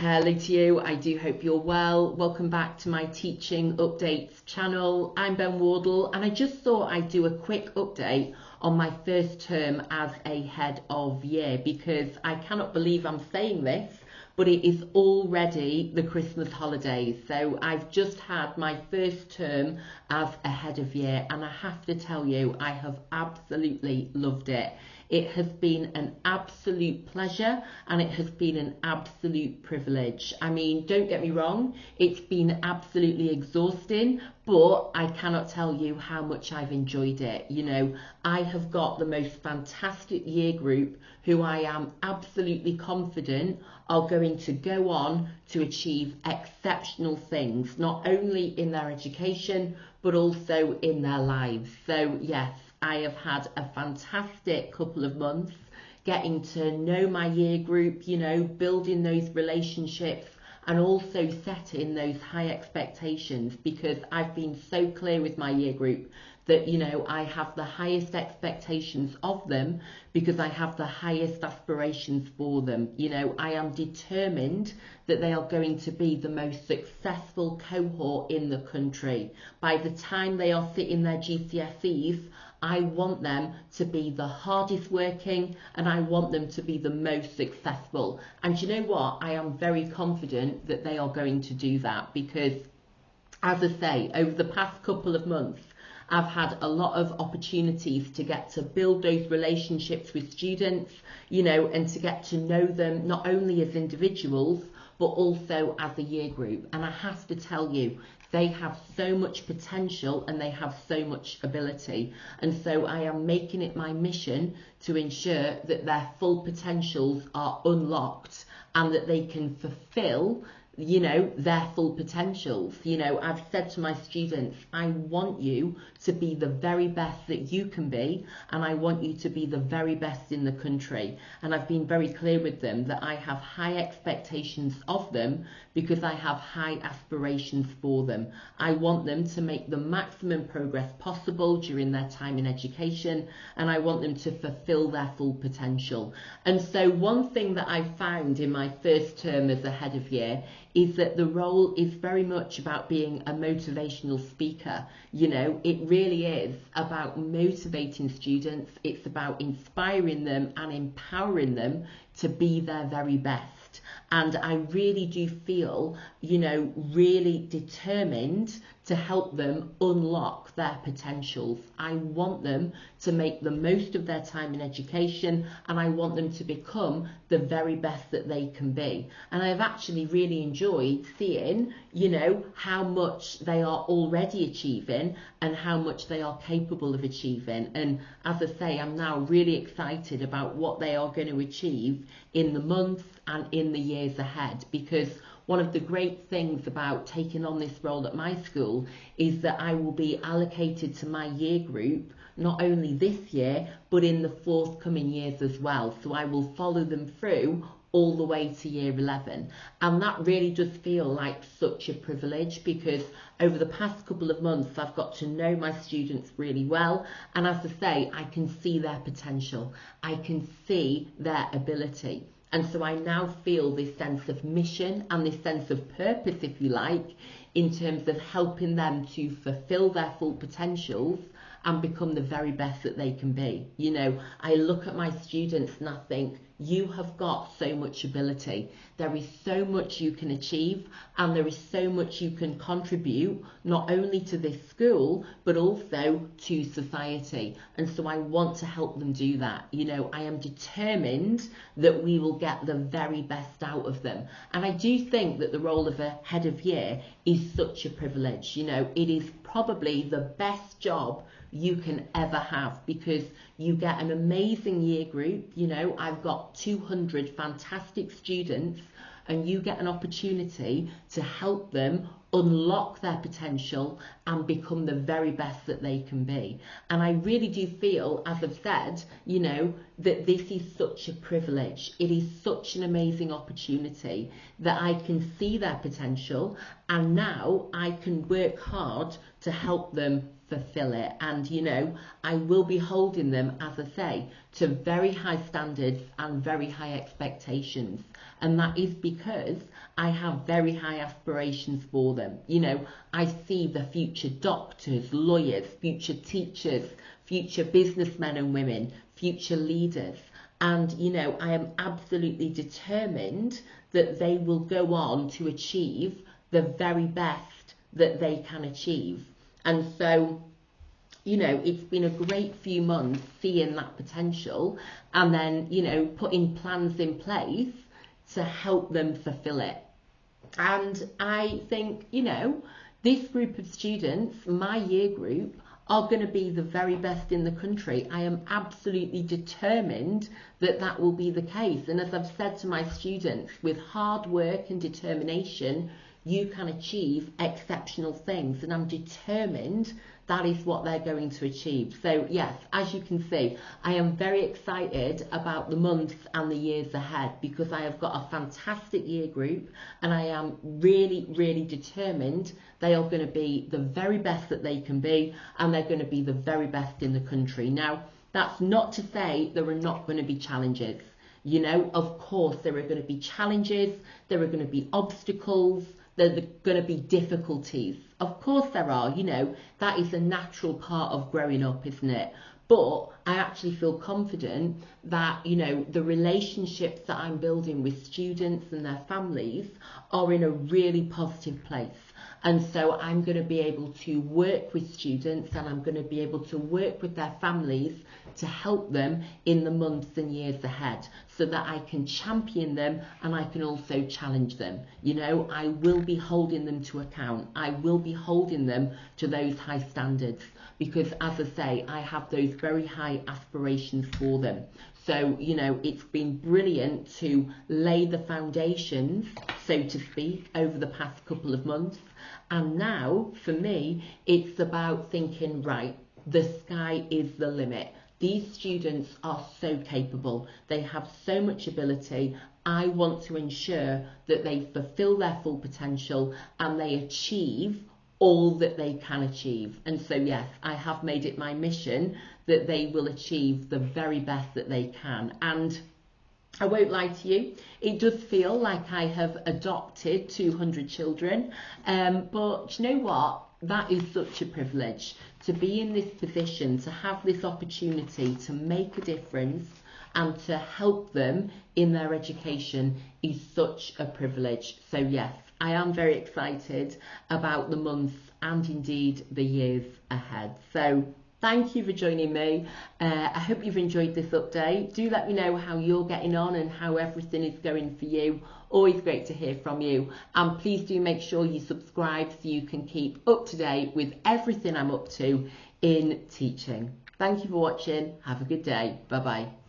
Hello to you, I do hope you're well. Welcome back to my teaching updates channel. I'm Ben Wardle and I just thought I'd do a quick update on my first term as a head of year because I cannot believe I'm saying this, but it is already the Christmas holidays. So I've just had my first term as a head of year and I have to tell you, I have absolutely loved it. It has been an absolute pleasure and it has been an absolute privilege. I mean, don't get me wrong, it's been absolutely exhausting, but I cannot tell you how much I've enjoyed it. You know, I have got the most fantastic year group who I am absolutely confident are going to go on to achieve exceptional things, not only in their education, but also in their lives. So yes, I have had a fantastic couple of months getting to know my year group, you know, building those relationships and also setting those high expectations because I've been so clear with my year group that, you know, I have the highest expectations of them because I have the highest aspirations for them. You know, I am determined that they are going to be the most successful cohort in the country. By the time they are sitting their GCSEs, I want them to be the hardest working and I want them to be the most successful. And you know what? I am very confident that they are going to do that because, as I say, over the past couple of months, I've had a lot of opportunities to get to build those relationships with students, you know, and to get to know them not only as individuals, but also as a year group. And I have to tell you, they have so much potential and they have so much ability. And so I am making it my mission to ensure that their full potentials are unlocked and that they can fulfill, you know, their full potentials. You know, I've said to my students, I want you to be the very best that you can be, and I want you to be the very best in the country. And I've been very clear with them that I have high expectations of them because I have high aspirations for them. I want them to make the maximum progress possible during their time in education, and I want them to fulfill their full potential. And so one thing that I found in my first term as a head of year is that the role is very much about being a motivational speaker. You know, it really is about motivating students. It's about inspiring them and empowering them to be their very best. And I really do feel, you know, really determined to help them unlock their potentials. I want them to make the most of their time in education and I want them to become the very best that they can be. And I've actually really enjoyed seeing, you know, how much they are already achieving and how much they are capable of achieving. And as I say, I'm now really excited about what they are going to achieve in the months and in the years ahead, because one of the great things about taking on this role at my school is that I will be allocated to my year group not only this year but in the forthcoming years as well. So I will follow them through all the way to year 11, and that really does feel like such a privilege because over the past couple of months I've got to know my students really well, and as I say, I can see their potential, I can see their ability. And so I now feel this sense of mission and this sense of purpose, if you like, in terms of helping them to fulfill their full potentials and become the very best that they can be. You know, I look at my students and I think, you have got so much ability. There is so much you can achieve and there is so much you can contribute, not only to this school, but also to society. And so I want to help them do that. You know, I am determined that we will get the very best out of them. And I do think that the role of a head of year is such a privilege. You know, it is probably the best job you can ever have because you get an amazing year group. You know, I've got 200 fantastic students and you get an opportunity to help them unlock their potential and become the very best that they can be. And I really do feel, as I've said, you know, that this is such a privilege. It is such an amazing opportunity that I can see their potential and now I can work hard to help them fulfill it. And, you know, I will be holding them, as I say, to very high standards and very high expectations. And that is because I have very high aspirations for them. You know, I see the future doctors, lawyers, future teachers, future businessmen and women, future leaders. And, you know, I am absolutely determined that they will go on to achieve the very best that they can achieve. And so, you know, it's been a great few months seeing that potential and then, you know, putting plans in place to help them fulfill it. And I think, you know, this group of students, my year group, are going to be the very best in the country. I am absolutely determined that that will be the case. And as I've said to my students, with hard work and determination, you can achieve exceptional things. And I'm determined that is what they're going to achieve. So yes, as you can see, I am very excited about the months and the years ahead because I have got a fantastic year group and I am really, really determined they are going to be the very best that they can be and they're going to be the very best in the country. Now, that's not to say there are not going to be challenges. You know, of course, there are going to be challenges, there are going to be obstacles, there are going to be difficulties. Of course there are, you know, that is a natural part of growing up, isn't it? But I actually feel confident that, you know, the relationships that I'm building with students and their families are in a really positive place. And so I'm going to be able to work with students and I'm going to be able to work with their families to help them in the months and years ahead so that I can champion them and I can also challenge them. You know, I will be holding them to account. I will be holding them to those high standards because, as I say, I have those very high aspirations for them. So, you know, it's been brilliant to lay the foundations, so to speak, over the past couple of months. And now, for me, it's about thinking, right, the sky is the limit. These students are so capable. They have so much ability. I want to ensure that they fulfill their full potential and they achieve all that they can achieve. And so, yes, I have made it my mission that they will achieve the very best that they can. And I won't lie to you, it does feel like I have adopted 200 children, but you know what? That is such a privilege to be in this position, to have this opportunity to make a difference and to help them in their education is such a privilege. So yes, I am very excited about the months and indeed the years ahead. So thank you for joining me. I hope you've enjoyed this update. Do let me know how you're getting on and how everything is going for you. Always great to hear from you. And please do make sure you subscribe so you can keep up to date with everything I'm up to in teaching. Thank you for watching. Have a good day. Bye bye.